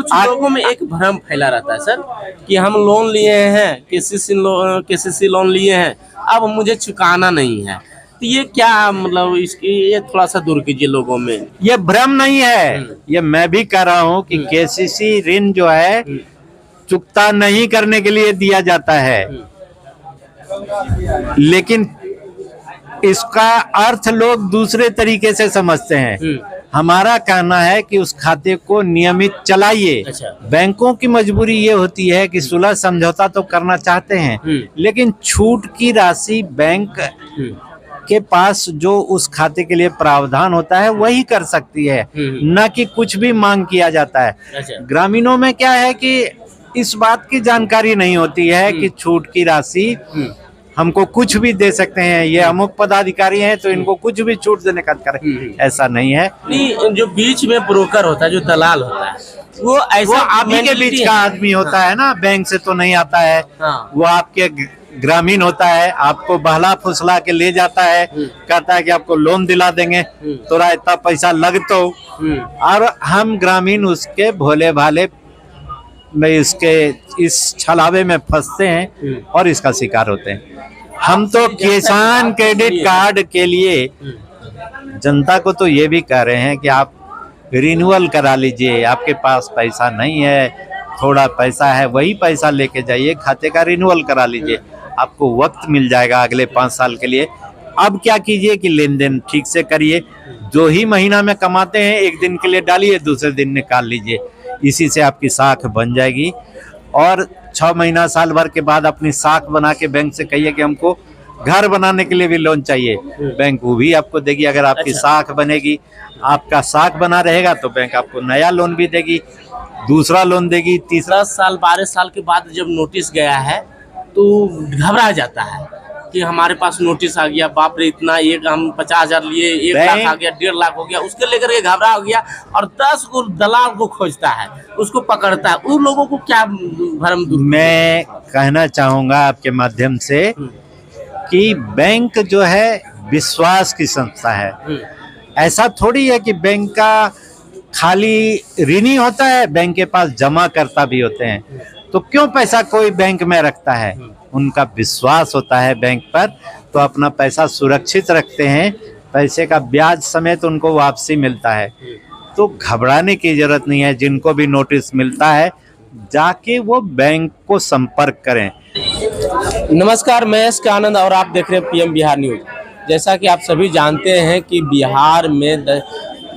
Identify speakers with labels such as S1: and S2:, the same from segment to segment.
S1: कुछ लोगों में एक भ्रम फैला रहता है सर कि हम लोन लिए हैं, केसीसी लोन लिए हैं, अब मुझे चुकाना नहीं है। तो ये क्या मतलब इसकी ये थोड़ा सा दूर कीजिए लोगों में।
S2: ये भ्रम नहीं है, ये मैं भी कह रहा हूँ कि केसीसी ऋण जो है चुकता नहीं करने के लिए दिया जाता है, लेकिन इसका अर्थ लोग दूसरे तरीके से समझते हैं। हमारा कहना है कि उस खाते को नियमित चलाइए।
S1: अच्छा।
S2: बैंकों की मजबूरी ये होती है कि सुलह समझौता तो करना चाहते हैं, लेकिन छूट की राशि बैंक के पास जो उस खाते के लिए प्रावधान होता है वही कर सकती है, न कि कुछ भी मांग किया जाता है।
S1: अच्छा।
S2: ग्रामीणों में क्या है कि इस बात की जानकारी नहीं होती है कि छूट की राशि हमको कुछ भी दे सकते हैं, ये अमुक पदाधिकारी हैं तो इनको कुछ भी छूट देने का अधिकार है। ऐसा नहीं है।
S1: जो बीच में ब्रोकर होता है, जो दलाल होता है, वो ऐसा
S2: आप ही के बीच का आदमी होता है ना, बैंक से तो नहीं आता है। वो आपके ग्रामीण होता है, आपको बहला फुसला के ले जाता है, कहता है कि आपको लोन दिला देंगे, थोड़ा इतना पैसा लग तो, और हम ग्रामीण उसके भोले भाले में इसके इस छलावे में फंसते हैं और इसका शिकार होते हैं। हम तो किसान क्रेडिट कार्ड के लिए जनता को तो ये भी कह रहे हैं कि आप रिन्यूअल करा लीजिए, आपके पास पैसा नहीं है, थोड़ा पैसा है, वही पैसा लेके जाइए, खाते का रिन्यूअल करा लीजिए, आपको वक्त मिल जाएगा अगले 5 साल के लिए। अब क्या कीजिए कि लेन देन ठीक से करिए, जो ही महीना में कमाते हैं एक दिन के लिए डालिए, दूसरे दिन निकाल लीजिए, इसी से आपकी साख बन जाएगी। और 6 महीना साल भर के बाद अपनी साख बना के बैंक से कहिए कि हमको घर बनाने के लिए भी लोन चाहिए, बैंक वो भी आपको देगी। अगर आपकी साख बनेगी, आपका साख बना रहेगा तो बैंक आपको नया लोन भी देगी, दूसरा लोन देगी, तीसरा।
S1: 10 साल 12 साल के बाद जब नोटिस गया है तो घबरा जाता है कि हमारे पास नोटिस आ गया, बाप रे इतना, एक हम 50,000 लिए, 1 लाख आ गया, 1.5 लाख हो गया, उसके लेकर के घबरा हो गया और 10 को दलाल को खोजता है, उसको पकड़ता है। उन लोगों को क्या भ्रम दूर?
S2: मैं कहना चाहूँगा आपके माध्यम से कि बैंक जो है विश्वास की संस्था है। ऐसा थोड़ी है कि बैंक का खाली ऋण ही होता है, बैंक के पास जमा करता भी होते हैं। तो क्यों पैसा कोई बैंक में रखता है? उनका विश्वास होता है बैंक पर, तो अपना पैसा सुरक्षित रखते हैं, पैसे का ब्याज समेत उनको वापसी मिलता है। तो घबराने की जरूरत नहीं है। जिनको भी नोटिस मिलता है जाके वो बैंक को संपर्क करें।
S1: नमस्कार, मैं एस के आनंद और आप देख रहे हैं पीएम बिहार न्यूज। जैसा कि आप सभी जानते हैं कि बिहार में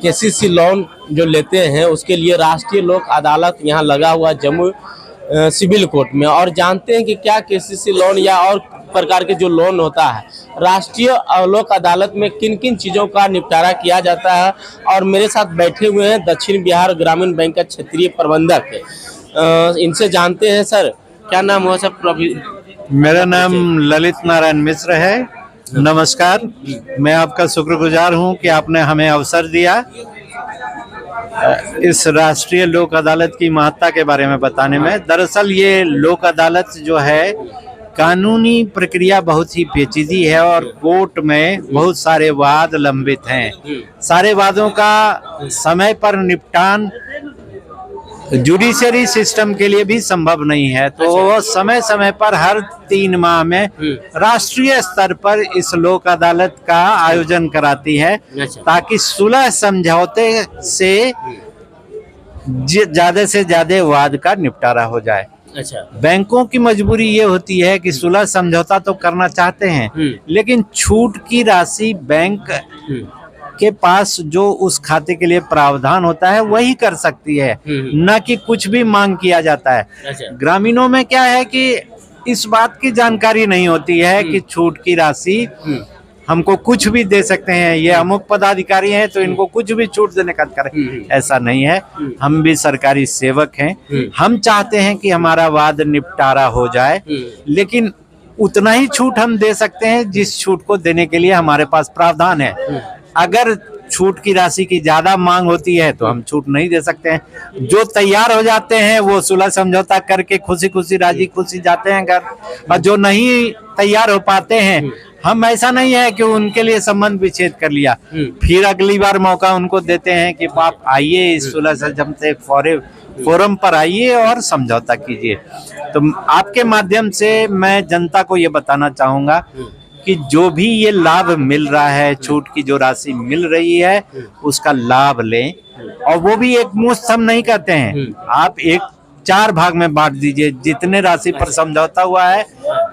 S1: केसीसी लोन जो लेते हैं उसके लिए राष्ट्रीय लोक अदालत यहाँ लगा हुआ जम्मू सिविल कोर्ट में, और जानते हैं कि क्या केसीसी लोन या और प्रकार के जो लोन होता है राष्ट्रीय लोक अदालत में किन किन चीज़ों का निपटारा किया जाता है। और मेरे साथ बैठे हुए हैं दक्षिण बिहार ग्रामीण बैंक का क्षेत्रीय प्रबंधक, इनसे जानते हैं। सर क्या नाम हुआ सर?
S2: मेरा नाम ललित नारायण मिश्र है। नमस्कार, मैं आपका शुक्रगुजार हूं कि आपने हमें अवसर दिया इस राष्ट्रीय लोक अदालत की महत्ता के बारे में बताने में। दरअसल ये लोक अदालत जो है कानूनी प्रक्रिया बहुत ही पेचीदी है और कोर्ट में बहुत सारे वाद लंबित हैं। सारे वादों का समय पर निपटान जुडिशरी सिस्टम के लिए भी संभव नहीं है, तो वो समय समय पर हर 3 माह में राष्ट्रीय स्तर पर इस लोक अदालत का आयोजन कराती है, ताकि सुलह समझौते से ज्यादा से ज्यादा वाद का निपटारा हो जाए।
S1: अच्छा।
S2: बैंकों की मजबूरी ये होती है कि सुलह समझौता तो करना चाहते हैं, लेकिन छूट की राशि बैंक के पास जो उस खाते के लिए प्रावधान होता है वही कर सकती है, न कि कुछ भी मांग किया जाता है।
S1: अच्छा।
S2: ग्रामीणों में क्या है कि इस बात की जानकारी नहीं होती है कि छूट की राशि हमको कुछ भी दे सकते हैं, ये अमुक पदाधिकारी हैं तो इनको कुछ भी छूट देने का अधिकार है। ऐसा नहीं है। हम भी सरकारी सेवक हैं, हम चाहते हैं कि हमारा वाद निपटारा हो जाए, लेकिन उतना ही छूट हम दे सकते हैं जिस छूट को देने के लिए हमारे पास प्रावधान है। अगर छूट की राशि की ज्यादा मांग होती है तो हम छूट नहीं दे सकते हैं। जो तैयार हो जाते हैं वो सुलह समझौता करके खुशी खुशी राजी खुशी जाते हैं घर, और जो नहीं तैयार हो पाते हैं हम ऐसा नहीं है कि उनके लिए संबंध विच्छेद कर लिया, फिर अगली बार मौका उनको देते हैं कि आप आइए इस सुलह सल्जम से फोरम पर आइए और समझौता कीजिए। तो आपके माध्यम से मैं जनता को ये बताना चाहूंगा कि जो भी ये लाभ मिल रहा है, छूट की जो राशि मिल रही है, उसका लाभ लें। और वो भी एक मुश्त हम नहीं कहते हैं, आप एक 4 भाग में बांट दीजिए। जितने राशि पर समझौता हुआ है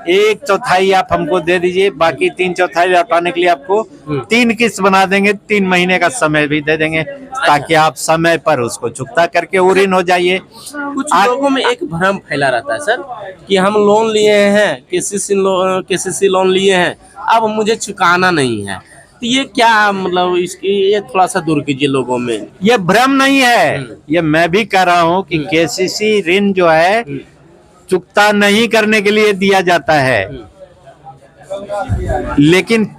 S2: 1/4 आप हमको दे दीजिए, बाकी 3/4 लौटाने के लिए आपको 3 किस्त बना देंगे, 3 महीने का समय भी दे देंगे, ताकि आप समय पर उसको चुकता करके उरीन हो जाइए।
S1: कुछ लोगों में एक भ्रम फैला रहता है सर कि हम लोन लिए हैं, केसीसी लोन लिए हैं, अब मुझे चुकाना नहीं है। तो ये क्या मतलब, इसकी ये थोड़ा सा दूर कीजिए लोगों में।
S2: ये भ्रम नहीं है, ये मैं भी कह रहा हूँ कि केसीसी ऋण जो है चुकता नहीं करने के लिए दिया जाता है, लेकिन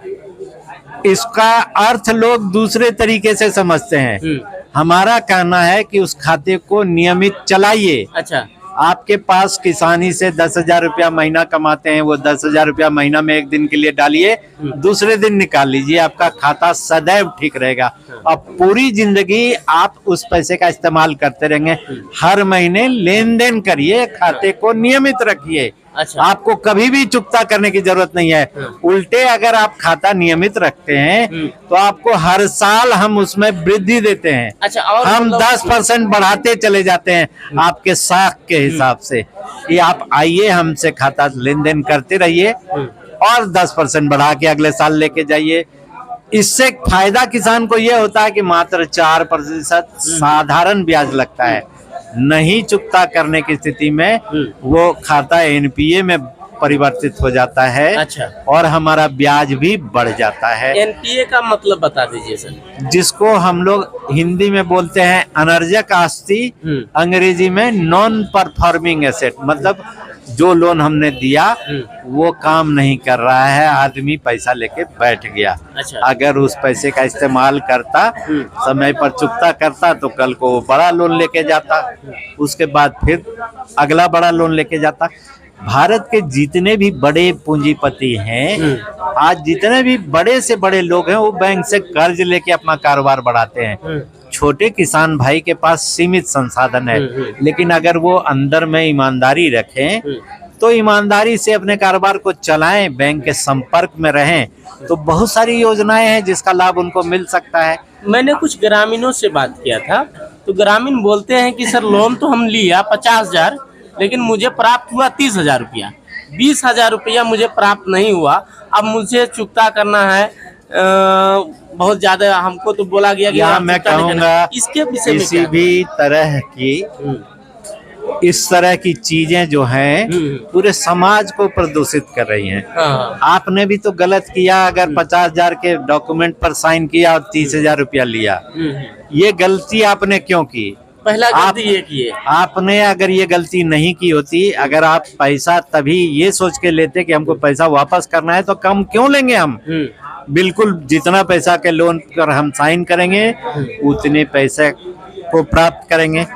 S2: इसका अर्थ लोग दूसरे तरीके से समझते हैं। हमारा कहना है कि उस खाते को नियमित चलाइए।
S1: अच्छा,
S2: आपके पास किसानी से 10,000 रुपया महीना कमाते हैं, वो 10,000 रुपया महीना में एक दिन के लिए डालिए, दूसरे दिन निकाल लीजिए, आपका खाता सदैव ठीक रहेगा। अब पूरी जिंदगी आप उस पैसे का इस्तेमाल करते रहेंगे। हर महीने लेन देन करिए, खाते को नियमित रखिए।
S1: अच्छा।
S2: आपको कभी भी चुकता करने की जरूरत नहीं है। उल्टे अगर आप खाता नियमित रखते हैं तो आपको हर साल हम उसमें वृद्धि देते हैं।
S1: अच्छा, और
S2: हम 10% बढ़ाते चले जाते हैं आपके साख के हिसाब से। ये आप आइए, हमसे खाता लेन देन करते रहिए और 10% बढ़ा के अगले साल लेके जाइए। इससे फायदा किसान को ये होता है कि मात्र 4% साधारण ब्याज लगता है। नहीं चुकता करने की स्थिति में वो खाता एनपीए में परिवर्तित हो जाता है।
S1: अच्छा।
S2: और हमारा ब्याज भी बढ़ जाता है।
S1: एनपीए का मतलब बता दीजिए सर।
S2: जिसको हम लोग हिंदी में बोलते हैं अनर्जक आस्ती, अंग्रेजी में नॉन परफॉर्मिंग एसेट। मतलब जो लोन हमने दिया वो काम नहीं कर रहा है, आदमी पैसा लेके बैठ गया।
S1: अच्छा।
S2: अगर उस पैसे का इस्तेमाल करता, समय पर चुकता करता, तो कल को वो बड़ा लोन लेके जाता, उसके बाद फिर अगला बड़ा लोन लेके जाता। भारत के जितने भी बड़े पूंजीपति हैं, आज जितने भी बड़े से बड़े लोग हैं, वो बैंक से कर्ज लेके अपना कारोबार बढ़ाते हैं। छोटे किसान भाई के पास सीमित संसाधन है, लेकिन अगर वो अंदर में ईमानदारी रखें तो ईमानदारी से अपने कारोबार को चलाएं, बैंक के संपर्क में रहें, तो बहुत सारी योजनाएं हैं जिसका लाभ उनको मिल सकता है।
S1: मैंने कुछ ग्रामीणों से बात किया था, तो ग्रामीण बोलते हैं कि सर लोन तो हम लिया 50,000, लेकिन मुझे प्राप्त हुआ 30,000 रुपया, 20,000 रुपया मुझे प्राप्त नहीं हुआ। अब मुझे चुकता करना है बहुत ज्यादा, हमको तो बोला गया कि
S2: यहाँ मैं कहूँगा
S1: इसके विषय में
S2: किसी भी तरह की इस तरह की चीजें जो हैं पूरे समाज को प्रदूषित कर रही हैं।
S1: हाँ।
S2: आपने भी तो गलत किया अगर 50,000 के डॉक्यूमेंट पर साइन किया और 30,000 रुपया लिया। ये गलती आपने क्यों की?
S1: पहला गलती ये किए।
S2: आपने अगर ये गलती नहीं की होती, अगर आप पैसा तभी ये सोच के लेते कि हमको पैसा वापस करना है, तो कम क्यों लेंगे हम? बिल्कुल जितना पैसा के लोन पर हम साइन करेंगे उतने पैसे को प्राप्त करेंगे।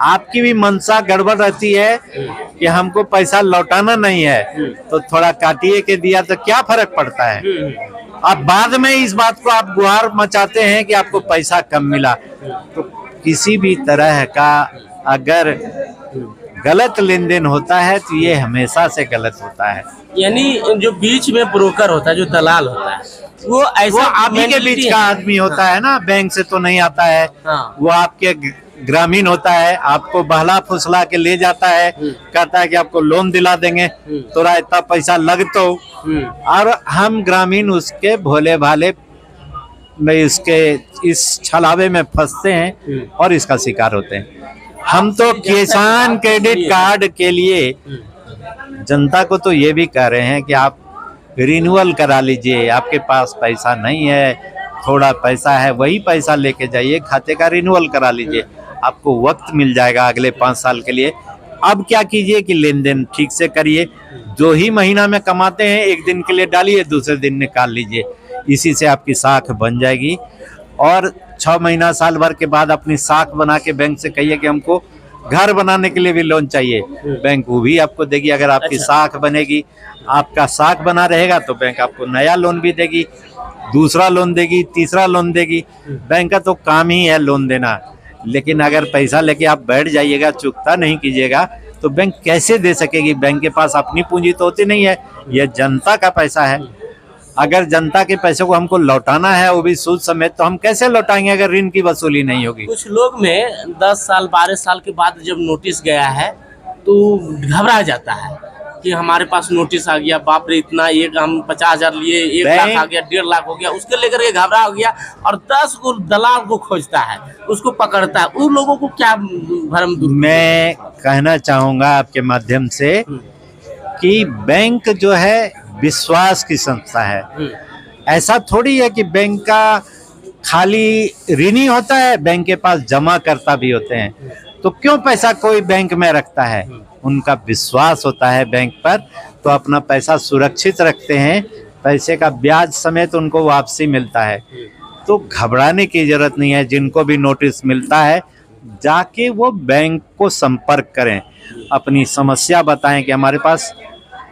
S2: आपकी भी मनसा गड़बड़ रहती है कि हमको पैसा लौटाना नहीं है, तो थोड़ा काटिए के दिया तो क्या फर्क पड़ता है। अब बाद में इस बात को आप गुहार मचाते हैं कि आपको पैसा कम मिला। तो किसी भी तरह का अगर गलत लेन देन होता है तो ये हमेशा से गलत होता है।
S1: यानी जो बीच में ब्रोकर होता है, जो दलाल होता है, वो ऐसा
S2: आप ही के बीच का आदमी होता है ना, बैंक से तो नहीं आता है। वो आपके ग्रामीण होता है, आपको बहला फुसला के ले जाता है, कहता है कि आपको लोन दिला देंगे, थोड़ा इतना पैसा लग तो। और हम ग्रामीण उसके भोले भाले में इसके इस छलावे में फंसते हैं और इसका शिकार होते हैं। हम तो किसान क्रेडिट कार्ड के लिए जनता को तो ये भी कह रहे हैं कि आप रिन्यूअल करा लीजिए। आपके पास पैसा नहीं है, थोड़ा पैसा है, वही पैसा लेके जाइए, खाते का रिन्यूअल करा लीजिए, आपको वक्त मिल जाएगा अगले 5 साल के लिए। अब क्या कीजिए कि लेन देन ठीक से करिए, जो ही महीना में कमाते हैं एक दिन के लिए डालिए, दूसरे दिन निकाल लीजिए। इसी से आपकी साख बन जाएगी। और 6 महीना साल भर के बाद अपनी साख बना के बैंक से कहिए कि हमको घर बनाने के लिए भी लोन चाहिए, बैंक वो भी आपको देगी। अगर आपकी साख बनेगी, आपका साख बना रहेगा तो बैंक आपको नया लोन भी देगी, दूसरा लोन देगी, तीसरा लोन देगी। बैंक का तो काम ही है लोन देना। लेकिन अगर पैसा लेके आप बैठ जाइएगा, चुकता नहीं कीजिएगा, तो बैंक कैसे दे सकेगी? बैंक के पास अपनी पूंजी तो होती नहीं है, यह जनता का पैसा है। अगर जनता के पैसे को हमको लौटाना है, वो भी सूद समेत, तो हम कैसे लौटाएंगे अगर ऋण की वसूली नहीं होगी?
S1: कुछ लोग में 10 साल 12 साल के बाद जब नोटिस गया है तो घबरा जाता है कि हमारे पास नोटिस आ गया, बाप रे इतना, एक हम 50,000 लिए, 1 लाख आ गया, 1.5 लाख हो गया, उसके लेकर के घबरा हो गया और 10 को दलाल को खोजता है, उसको पकड़ता है। उन लोगों को क्या भरम दूर? मैं
S2: कहना चाहूँगा आपके माध्यम से कि बैंक जो है विश्वास की संस्था है। ऐसा थोड़ी है कि बैंक का खाली ऋणी होता है, बैंक के पास जमा करता भी होते हैं। तो क्यों पैसा कोई बैंक में रखता है? उनका विश्वास होता है बैंक पर, तो अपना पैसा सुरक्षित रखते हैं, पैसे का ब्याज समेत उनको वापसी मिलता है। तो घबराने की जरूरत नहीं है। जिनको भी नोटिस मिलता है, जाके वो बैंक को संपर्क करें, अपनी समस्या बताएं कि हमारे पास,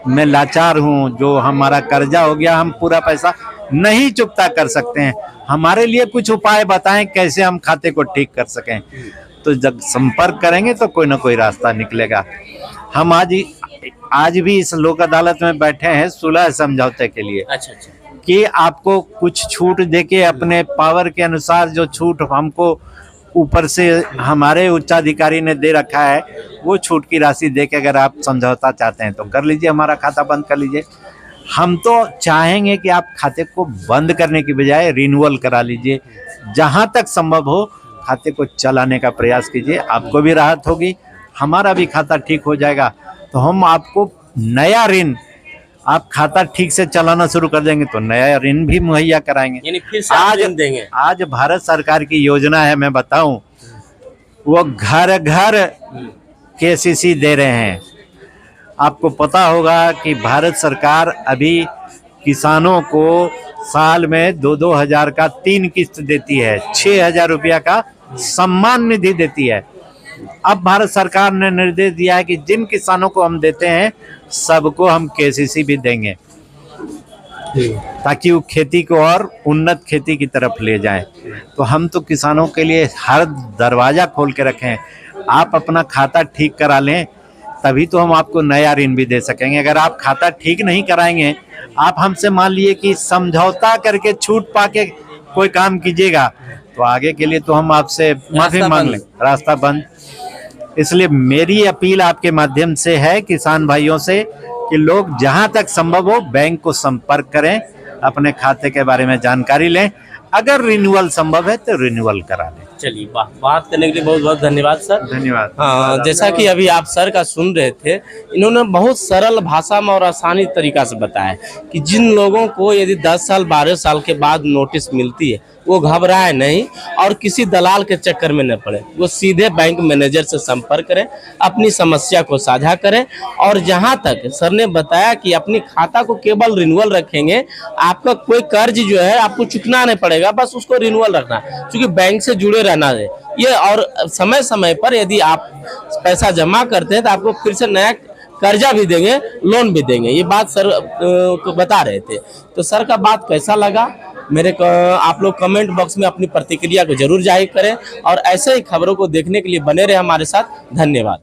S2: मैं लाचार हूँ, जो हमारा कर्जा हो गया, हम पूरा पैसा नहीं चुकता कर सकते हैं, हमारे लिए कुछ उपाय बताएं कैसे हम खाते को ठीक कर सकें। तो जब संपर्क करेंगे तो कोई ना कोई रास्ता निकलेगा। हम आज भी इस लोक अदालत में बैठे हैं सुलह समझौते के लिए।
S1: अच्छा
S2: कि आपको कुछ छूट देके, अपने पावर के अनुसार जो छूट हमको ऊपर से हमारे उच्चाधिकारी ने दे रखा है, वो छूट की राशि देके अगर आप समझौता चाहते हैं तो कर लीजिए, हमारा खाता बंद कर लीजिए। हम तो चाहेंगे कि आप खाते को बंद करने की बजाय रिन्यूअल करा लीजिए। जहाँ तक संभव हो खाते को चलाने का प्रयास कीजिए, आपको भी राहत होगी, हमारा भी खाता ठीक हो जाएगा। तो हम आपको नया ऋण, आप खाता ठीक से चलाना शुरू कर देंगे तो नया ऋण भी मुहैया कराएंगे।
S1: यानी फिर से आज देंगे।
S2: आज भारत सरकार की योजना है, मैं बताऊं, वो घर घर केसीसी दे रहे हैं। आपको पता होगा कि भारत सरकार अभी किसानों को साल में 2-2 हजार का 3 किस्त देती है, 6,000 रुपया का सम्मान निधि देती है। अब भारत सरकार ने निर्देश दिया है कि जिन किसानों को हम देते हैं सबको हम केसीसी भी देंगे, ताकि वो खेती को और उन्नत खेती की तरफ ले जाएं। तो हम तो किसानों के लिए हर दरवाजा खोल के रखें। आप अपना खाता ठीक करा लें, तभी तो हम आपको नया ऋण भी दे सकेंगे। अगर आप खाता ठीक नहीं कराएंगे, आप हमसे मान लिए कि समझौता करके छूट पाके कोई काम कीजिएगा, तो आगे के लिए तो हम आपसे माफी मांग लें, रास्ता बंद। इसलिए मेरी अपील आपके माध्यम से है किसान भाइयों से कि लोग जहां तक संभव हो बैंक को संपर्क करें, अपने खाते के बारे में जानकारी लें, अगर रिन्यूअल संभव है तो रिन्यूअल करा लें।
S1: चलिए, बात करने के लिए बहुत बहुत धन्यवाद सर।
S2: धन्यवाद।
S1: हाँ, जैसा कि अभी आप सर का सुन रहे थे, इन्होंने बहुत सरल भाषा में और आसानी तरीका से बताया कि जिन लोगों को यदि 10 साल 12 साल के बाद नोटिस मिलती है, वो घबराए नहीं और किसी दलाल के चक्कर में न पड़े, वो सीधे बैंक मैनेजर से संपर्क करें, अपनी समस्या को साझा करें। और जहां तक सर ने बताया कि अपनी खाता को केवल रिन्यूअल रखेंगे, आपका कोई कर्ज जो है आपको चुकना नहीं पड़ेगा, बस उसको रिन्यूअल रखना, क्योंकि बैंक से जुड़े रहना है ये। और समय समय पर यदि आप पैसा जमा करते हैं तो आपको फिर से नया कर्जा भी देंगे, लोन भी देंगे। ये बात सर को बता रहे थे। तो सर का बात कैसा लगा, आप लोग कमेंट बॉक्स में अपनी प्रतिक्रिया को जरूर जाहिर करें और ऐसे ही खबरों को देखने के लिए बने रहे हमारे साथ। धन्यवाद।